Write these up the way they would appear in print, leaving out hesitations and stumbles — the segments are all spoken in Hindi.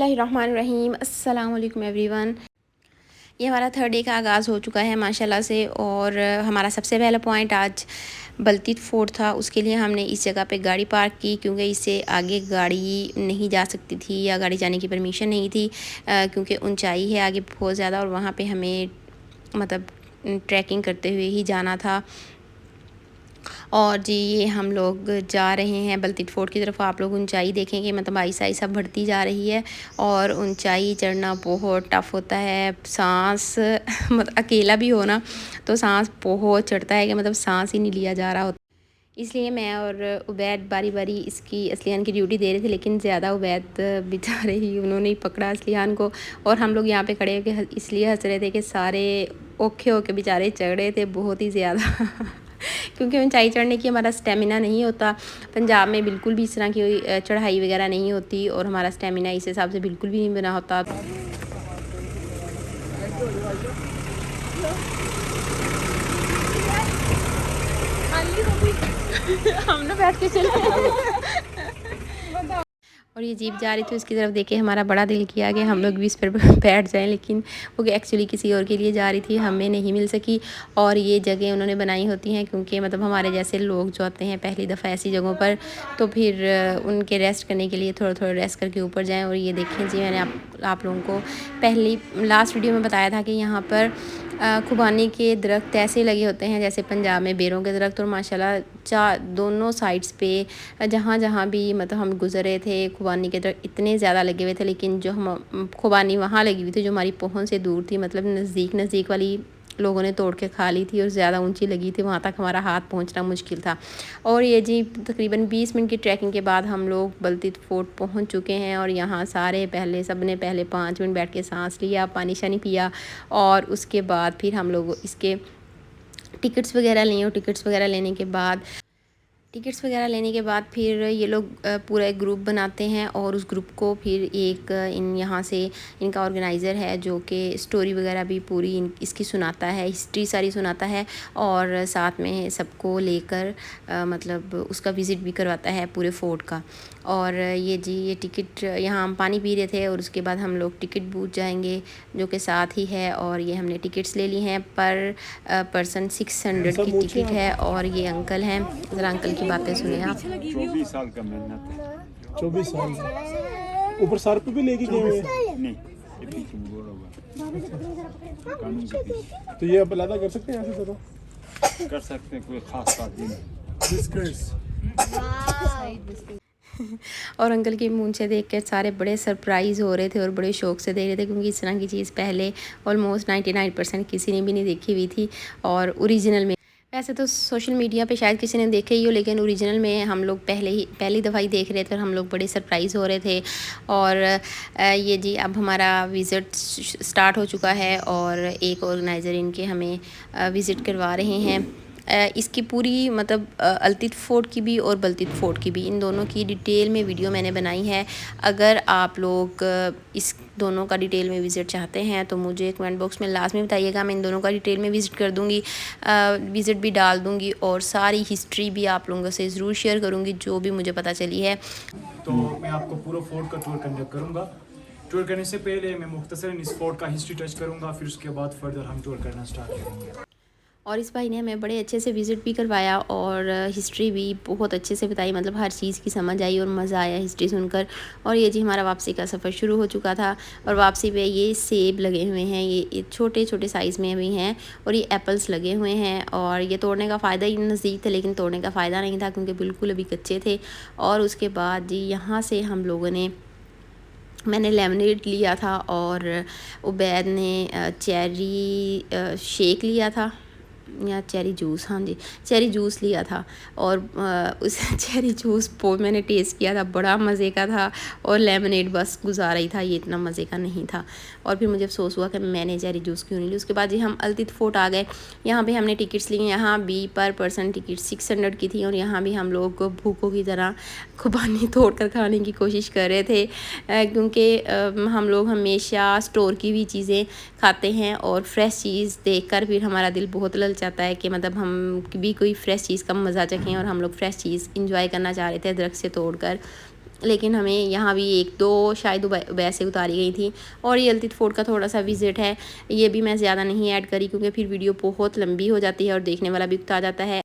बिस्मिल्लाहिर्रहमानिर्रहीम। अस्सलाम वालेकुम एवरीवन। ये हमारा थर्ड डे का आगाज़ हो चुका है माशाल्लाह से। और हमारा सबसे पहला पॉइंट आज बलतीत फोर्ट था। उसके लिए हमने इस जगह पे गाड़ी पार्क की क्योंकि इससे आगे गाड़ी नहीं जा सकती थी या गाड़ी जाने की परमिशन नहीं थी, क्योंकि ऊंचाई है आगे बहुत ज़्यादा और वहाँ पे हमें मतलब ट्रैकिंग करते हुए ही जाना था। और जी ये हम लोग जा रहे हैं बलतीत फोर्ट की तरफ। आप लोग ऊंचाई देखेंगे मतलब आहिस्ता आहिस्ता बढ़ती जा रही है और ऊंचाई चढ़ना बहुत टफ़ होता है। सांस मतलब अकेला भी हो ना तो सांस बहुत चढ़ता है कि मतलब सांस ही नहीं लिया जा रहा होता। इसलिए मैं और उबैद बारी बारी इसकी असलियान की ड्यूटी दे रहे थे, लेकिन ज़्यादा उबैद बेचारे ही उन्होंने ही पकड़ा असलियान को। और हम लोग यहाँ पे खड़े होकर इसलिए हंस रहे थे कि सारे औखे होके बेचारे चढ़ रहे थे बहुत ही ज़्यादा क्योंकि ऊंचाई चढ़ने की हमारा स्टेमिना नहीं होता। पंजाब में बिल्कुल भी इस तरह की चढ़ाई वगैरह नहीं होती और हमारा स्टेमिना इस हिसाब से बिल्कुल भी नहीं बना होता। हमने बैठ के चले और ये जीप जा रही थी उसकी तरफ देख के हमारा बड़ा दिल किया कि हम लोग भी इस पर बैठ जाएं, लेकिन वो एक्चुअली किसी और के लिए जा रही थी, हमें नहीं मिल सकी। और ये जगह उन्होंने बनाई होती हैं क्योंकि मतलब हमारे जैसे लोग जो आते हैं पहली दफ़ा ऐसी जगहों पर तो फिर उनके रेस्ट करने के लिए थोड़ा थोड़ा रेस्ट करके ऊपर जाएँ। और ये देखें जी, मैंने आप लोगों को पहली लास्ट वीडियो में बताया था कि यहाँ पर खुबानी के दरख्त ऐसे लगे होते हैं जैसे पंजाब में बेरों के दरख्त। और माशाल्लाह दोनों साइड्स पे जहाँ जहाँ भी मतलब हम गुज़रे थे खुबानी के दरख्त इतने ज़्यादा लगे हुए थे, लेकिन जो हम खुबानी वहाँ लगी हुई थी जो हमारी पहुँच से दूर थी, मतलब नज़दीक वाली लोगों ने तोड़ के खा ली थी और ज़्यादा ऊंची लगी थी, वहाँ तक हमारा हाथ पहुँचना मुश्किल था। और ये जी तकरीबन 20 मिनट की ट्रैकिंग के बाद हम लोग बलतीत फोर्ट पहुँच चुके हैं। और यहाँ सब ने पहले 5 मिनट बैठ के सांस लिया, पानी शानी पिया और उसके बाद फिर हम लोग इसके टिकट्स वगैरह लिए। और टिकट्स वगैरह लेने के बाद फिर ये लोग पूरा एक ग्रुप बनाते हैं और उस ग्रुप को फिर एक यहाँ से इनका ऑर्गेनाइज़र है जो कि स्टोरी वगैरह भी पूरी इसकी सुनाता है, हिस्ट्री सारी सुनाता है और साथ में सबको लेकर मतलब उसका विज़िट भी करवाता है पूरे फोर्ट का। और ये जी ये टिकट यहाँ हम पानी पी रहे थे और उसके बाद हम लोग टिकट बूथ जाएंगे जो कि साथ ही है। और ये हमने टिकट्स ले ली हैं, पर पर्सन 600 की टिकट है। और ये अंकल हैं, ज़रा अंकल की बातें सुने आप। 24 साल का मेहनत है। 24 साल ऊपर सर पे भी लेके गए हुए नहीं, ये पीछे मुड़ होगा कानून के पीछे। तो ये अब अलादा कर सकते हैं ऐसे तो कर सकते हैं, कोई खास बात नहीं। डिस्कस और अंकल की मुंह से देख कर सारे बड़े सरप्राइज़ हो रहे थे और बड़े शौक से देख रहे थे क्योंकि इस तरह की चीज़ पहले ऑलमोस्ट 99% किसी ने भी नहीं देखी हुई थी। और ओरिजिनल में वैसे तो सोशल मीडिया पे शायद किसी ने देखे ही हो, लेकिन ओरिजिनल में हम लोग पहली दफ़ा ही देख रहे थे और हम लोग बड़े सरप्राइज़ हो रहे थे। और ये जी अब हमारा विज़िट स्टार्ट हो चुका है और एक ऑर्गेनाइज़र इनके हमें विज़िट करवा रहे हैं। इसकी पूरी मतलब बलतीत फोर्ट की भी और बलतीत फोर्ट की भी, इन दोनों की डिटेल में वीडियो मैंने बनाई है। अगर आप लोग इस दोनों का डिटेल में विज़िट चाहते हैं तो मुझे कमेंट बॉक्स में लाजमी बताइएगा, मैं इन दोनों का डिटेल में विज़िट कर दूँगी, विज़िट भी डाल दूँगी और सारी हिस्ट्री भी आप लोगों से ज़रूर शेयर करूँगी जो भी मुझे पता चली है। तो मैं आपको पूरा फोर्ट का टूर कंडक्ट करूँगा। टूर करने से पहले मैं मुख्तसरन इस फोर्ट का हिस्ट्री टच करूँगा, फिर उसके बाद फर्दर हम टूर करना स्टार्ट करेंगे। और इस भाई ने हमें बड़े अच्छे से विज़िट भी करवाया और हिस्ट्री भी बहुत अच्छे से बताई, मतलब हर चीज़ की समझ आई और मज़ा आया हिस्ट्री सुनकर। और ये जी हमारा वापसी का सफ़र शुरू हो चुका था और वापसी पे ये सेब लगे हुए हैं, ये छोटे छोटे साइज़ में भी हैं और ये एप्पल्स लगे हुए हैं। और ये तोड़ने का फ़ायदा ही नज़दीक था, लेकिन तोड़ने का फ़ायदा नहीं था क्योंकि बिल्कुल अभी कच्चे थे। और उसके बाद जी यहाँ से हम लोगों ने मैंने लेमनेड लिया था और उबैद ने चेरी शेक लिया था या चेरी जूस, हाँ जी चेरी जूस लिया था। और उस चेरी जूस को मैंने टेस्ट किया था, बड़ा मज़े का था। और लेमनेड बस गुजारा ही था, ये इतना मज़े का नहीं था। और फिर मुझे अफसोस हुआ कि मैंने चेरी जूस क्यों नहीं ली। उसके बाद जी हम बलतीत फोर्ट आ गए। यहाँ भी हमने टिकट्स लिए, यहाँ भी पर पर्सन टिकट 600 की थी। और यहाँ भी हम लोग भूखों की तरह खुबानी तोड़ कर खाने की कोशिश कर रहे थे क्योंकि हम लोग हमेशा स्टोर की हुई चीज़ें खाते हैं और फ्रेश चीज़ देखकर फिर हमारा दिल बहुत ललचाता है कि मतलब हम भी कोई फ्रेश चीज़ का मज़ा चखें। और हम लोग फ्रेश चीज़ इंजॉय करना चाह रहे थे दरख्त से तोड़कर। लेकिन हमें यहाँ भी 1-2 शायद वैसे उतारी गई थी। और ये अल्तित फोर्ट का थोड़ा सा विज़िट है, ये भी मैं ज़्यादा नहीं ऐड करी क्योंकि फिर वीडियो बहुत लंबी हो जाती है और देखने वाला भी उकता जाता है।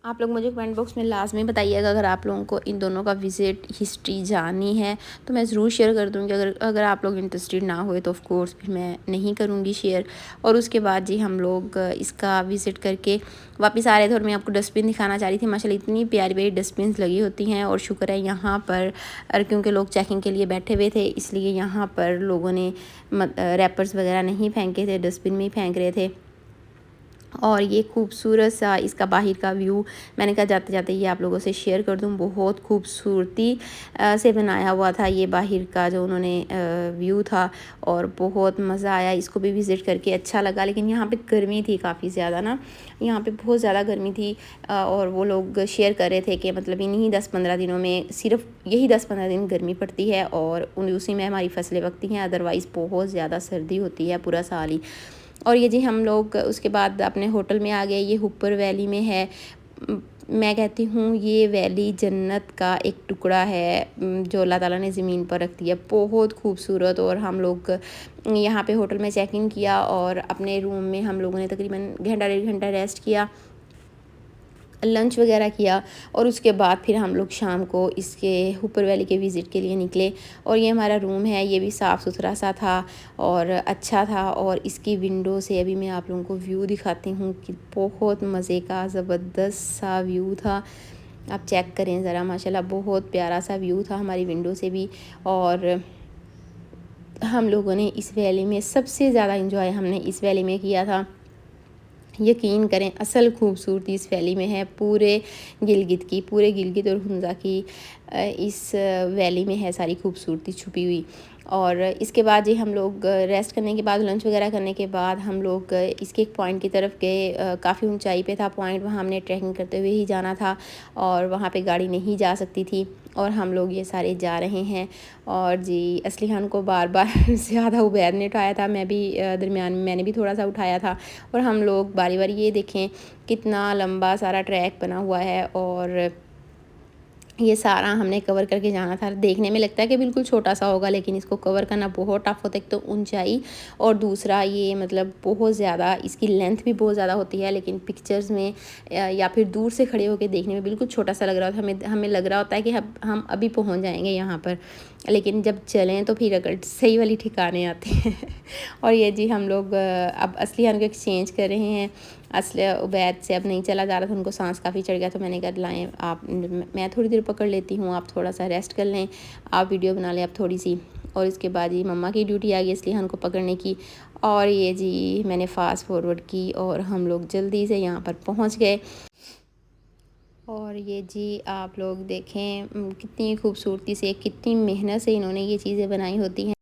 आप लोग मुझे कमेंट बॉक्स में लाजमी बताइएगा अगर आप लोगों को इन दोनों का विज़िट हिस्ट्री जाननी है तो मैं ज़रूर शेयर कर दूँगी। अगर आप लोग इंटरेस्टेड ना हुए तो ऑफ़ कोर्स फिर मैं नहीं करूँगी शेयर। और उसके बाद जी हम लोग इसका विज़िट करके वापस आ रहे थे और मैं आपको डस्टबिन दिखाना चाह रही थी। माशाल्लाह इतनी प्यारी प्यारी डस्टबिन लगी होती हैं और शुक्र है यहाँ पर क्योंकि लोग चेकिंग के लिए बैठे हुए थे इसलिए यहाँ पर लोगों ने रैपर्स वगैरह नहीं फेंके थे, डस्टबिन में ही फेंक रहे थे। और ये खूबसूरत सा इसका बाहर का व्यू मैंने कहा जाते जाते ये आप लोगों से शेयर कर दूँ। बहुत खूबसूरती से बनाया हुआ था ये बाहर का जो उन्होंने व्यू था और बहुत मज़ा आया। इसको भी विज़िट करके अच्छा लगा। लेकिन यहाँ पे गर्मी थी काफ़ी ज़्यादा ना, यहाँ पे बहुत ज़्यादा गर्मी थी। और वो लोग शेयर कर रहे थे कि मतलब इन्हीं 10-15 दिनों में सिर्फ यही 10-15 दिन गर्मी पड़ती है और उसी में हमारी फसलें पकती हैं, अदरवाइज़ बहुत ज़्यादा सर्दी होती है पूरा साल ही। और ये जी हम लोग उसके बाद अपने होटल में आ गए। ये हुपर वैली में है। मैं कहती हूँ ये वैली जन्नत का एक टुकड़ा है जो अल्लाह ताला ने ज़मीन पर रख दिया, बहुत खूबसूरत। और हम लोग यहाँ पे होटल में चेक इन किया और अपने रूम में हम लोगों ने तकरीबन घंटा 1.5 घंटा रेस्ट किया, लंच वगैरह किया और उसके बाद फिर हम लोग शाम को इसके हुपर वैली के विज़िट के लिए निकले। और ये हमारा रूम है, ये भी साफ़ सुथरा सा था और अच्छा था। और इसकी विंडो से अभी मैं आप लोगों को व्यू दिखाती हूँ कि बहुत मज़े का ज़बरदस्त सा व्यू था। आप चेक करें ज़रा, माशाल्लाह बहुत प्यारा सा व्यू था हमारी विंडो से भी। और हम लोगों ने इस वैली में सबसे ज़्यादा इंजॉय हमने इस वैली में किया था। यकीन करें असल खूबसूरती इस वैली में है, पूरे गिलगित और हुंज़ा की इस वैली में है सारी खूबसूरती छुपी हुई। और इसके बाद जी हम लोग रेस्ट करने के बाद, लंच वगैरह करने के बाद हम लोग इसके एक पॉइंट की तरफ गए। काफ़ी ऊंचाई पे था पॉइंट, वहाँ हमने ट्रैकिंग करते हुए ही जाना था और वहाँ पे गाड़ी नहीं जा सकती थी और हम लोग ये सारे जा रहे हैं। और जी असलिहान को बार बार ज़्यादा उबैद ने उठाया था, मैं भी दरमियान में मैंने भी थोड़ा सा उठाया था। और हम लोग बारी बारी, ये देखें कितना लंबा सारा ट्रैक बना हुआ है और ये सारा हमने कवर करके जाना था। देखने में लगता है कि बिल्कुल छोटा सा होगा लेकिन इसको कवर करना बहुत टफ होता है। एक तो ऊंचाई और दूसरा ये मतलब बहुत ज़्यादा इसकी लेंथ भी बहुत ज़्यादा होती है, लेकिन पिक्चर्स में या फिर दूर से खड़े होकर देखने में बिल्कुल छोटा सा लग रहा होता है। हमें लग रहा होता है कि हम अभी पहुँच जाएंगे यहाँ पर, लेकिन जब चलें तो फिर अगर सही वाली ठिकाने आते हैं। और ये जी हम लोग अब असलिहान को एक्सचेंज कर रहे हैं। उबैद से अब नहीं चला जा रहा था, उनको सांस काफ़ी चढ़ गया तो मैंने कहा लाएँ आप, मैं थोड़ी देर पकड़ लेती हूँ, आप थोड़ा सा रेस्ट कर लें, आप वीडियो बना लें आप थोड़ी सी। और इसके बाद जी मम्मा की ड्यूटी आ गई असलिहान को पकड़ने की। और ये जी मैंने फ़ास्ट फॉरवर्ड की और हम लोग जल्दी से यहाँ पर पहुँच गए। और ये जी आप लोग देखें कितनी खूबसूरती से, कितनी मेहनत से इन्होंने ये चीज़ें बनाई होती हैं।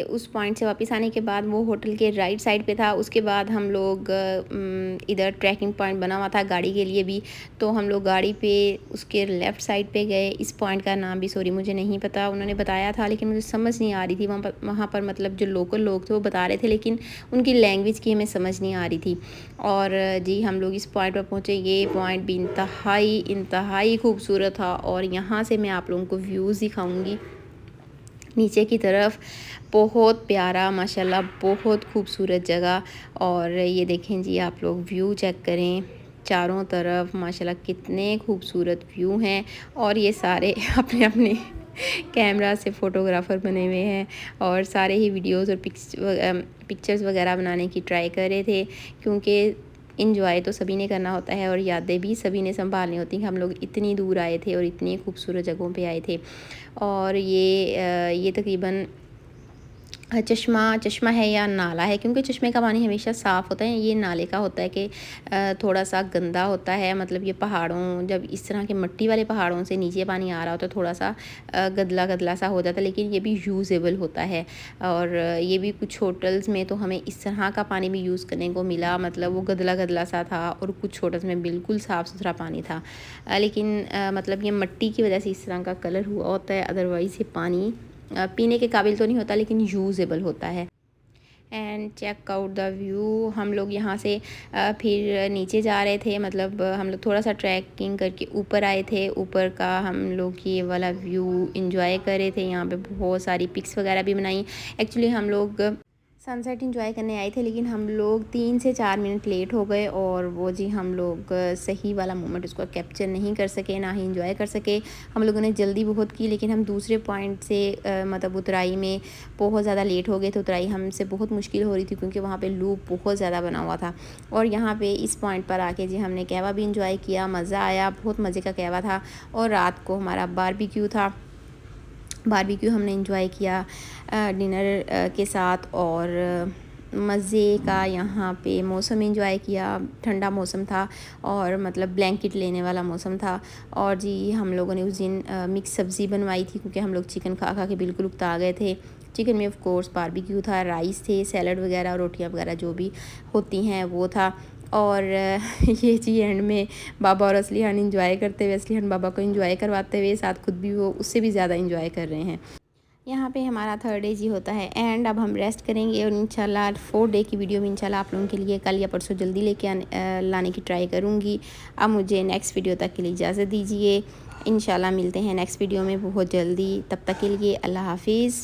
उस पॉइंट से वापस आने के बाद वो होटल के राइट साइड पे था। उसके बाद हम लोग इधर ट्रैकिंग पॉइंट बना हुआ था गाड़ी के लिए भी, तो हम लोग गाड़ी पे उसके लेफ़्ट साइड पे गए। इस पॉइंट का नाम भी सॉरी मुझे नहीं पता, उन्होंने बताया था लेकिन मुझे समझ नहीं आ रही थी। वहाँ पर मतलब जो लोकल लोग थे वो बता रहे थे लेकिन उनकी लैंग्वेज की हमें समझ नहीं आ रही थी। और जी हम लोग इस पॉइंट पर पहुँचे। ये पॉइंट भी इंतहाई खूबसूरत था और यहाँ से मैं आप लोगों को व्यूज़ दिखाऊँगी नीचे की तरफ। बहुत प्यारा माशाल्लाह, बहुत खूबसूरत जगह। और ये देखें जी, आप लोग व्यू चेक करें चारों तरफ माशाल्लाह कितने खूबसूरत व्यू हैं। और ये सारे अपने अपने कैमरा से फ़ोटोग्राफ़र बने हुए हैं और सारे ही वीडियोस और पिक्चर्स वगैरह बनाने की ट्राई कर रहे थे, क्योंकि इंजॉय तो सभी ने करना होता है और यादें भी सभी ने संभालनी होती हैं। हम लोग इतनी दूर आए थे और इतनी खूबसूरत जगहों पे आए थे। और ये तकरीबन चश्मा है या नाला है, क्योंकि चश्मे का पानी हमेशा साफ़ होता है। ये नाले का होता है कि थोड़ा सा गंदा होता है। मतलब ये पहाड़ों, जब इस तरह के मिट्टी वाले पहाड़ों से नीचे पानी आ रहा होता है थोड़ा सा गदला गदला सा हो जाता है, लेकिन ये भी यूज़ेबल होता है। और ये भी कुछ होटल्स में तो हमें इस तरह का पानी भी यूज़ करने को मिला, मतलब वो गदला गदला सा था। और कुछ होटल्स में बिल्कुल साफ़ सुथरा पानी था, लेकिन मतलब ये मिट्टी की वजह से इस तरह का कलर हुआ होता है। अदरवाइज़ ये पानी पीने के काबिल तो नहीं होता लेकिन यूज़ेबल होता है। And check out the view. हम लोग यहाँ से फिर नीचे जा रहे थे, मतलब हम लोग थोड़ा सा ट्रैकिंग करके ऊपर आए थे। ऊपर का हम लोग ये वाला व्यू इंजॉय कर रहे थे। यहाँ पे बहुत सारी पिक्स वगैरह भी बनाई। एक्चुअली हम लोग सनसेट इंजॉय करने आए थे लेकिन हम लोग 3 से 4 मिनट लेट हो गए और वो जी हम लोग सही वाला मोमेंट उसको कैप्चर नहीं कर सके, ना ही इंजॉय कर सके। हम लोगों ने जल्दी बहुत की, लेकिन हम दूसरे पॉइंट से मतलब उतराई में बहुत ज़्यादा लेट हो गए थे। उतराई हमसे बहुत मुश्किल हो रही थी क्योंकि वहाँ पे लूप बहुत ज़्यादा बना हुआ था। और यहाँ पे इस पॉइंट पर आके जी हमने कहवा भी इंजॉय किया, मज़ा आया, बहुत मज़े का कहवा था। और रात को हमारा बारबेक्यू था। बारबेक्यू हमने इंजॉय किया डिनर के साथ और मज़े का यहाँ पे मौसम इंजॉय किया। ठंडा मौसम था और मतलब ब्लैंकेट लेने वाला मौसम था। और जी हम लोगों ने उस दिन मिक्स सब्ज़ी बनवाई थी क्योंकि हम लोग चिकन खा खा के बिल्कुल उकता गए थे। चिकन में ऑफ कोर्स बारबेक्यू था, राइस थे, सैलड वगैरह, रोटियां वगैरह जो भी होती हैं वो था। और ये जी एंड में बाबा और असलीहान इंजॉय करते हुए, असलीहान बाबा को इंजॉय करवाते हुए, साथ खुद भी वो उससे भी ज़्यादा इंजॉय कर रहे हैं। यहाँ पे हमारा 3rd डे जी होता है एंड अब हम रेस्ट करेंगे और इंशाल्लाह 4th डे की वीडियो में इंशाल्लाह आप लोगों के लिए कल या परसों जल्दी लेके लाने की ट्राई करूँगी। अब मुझे नेक्स्ट वीडियो तक के लिए इजाज़त दीजिए। इंशाल्लाह मिलते हैं नेक्स्ट वीडियो में बहुत जल्दी। तब तक के लिए अल्लाह हाफिज़।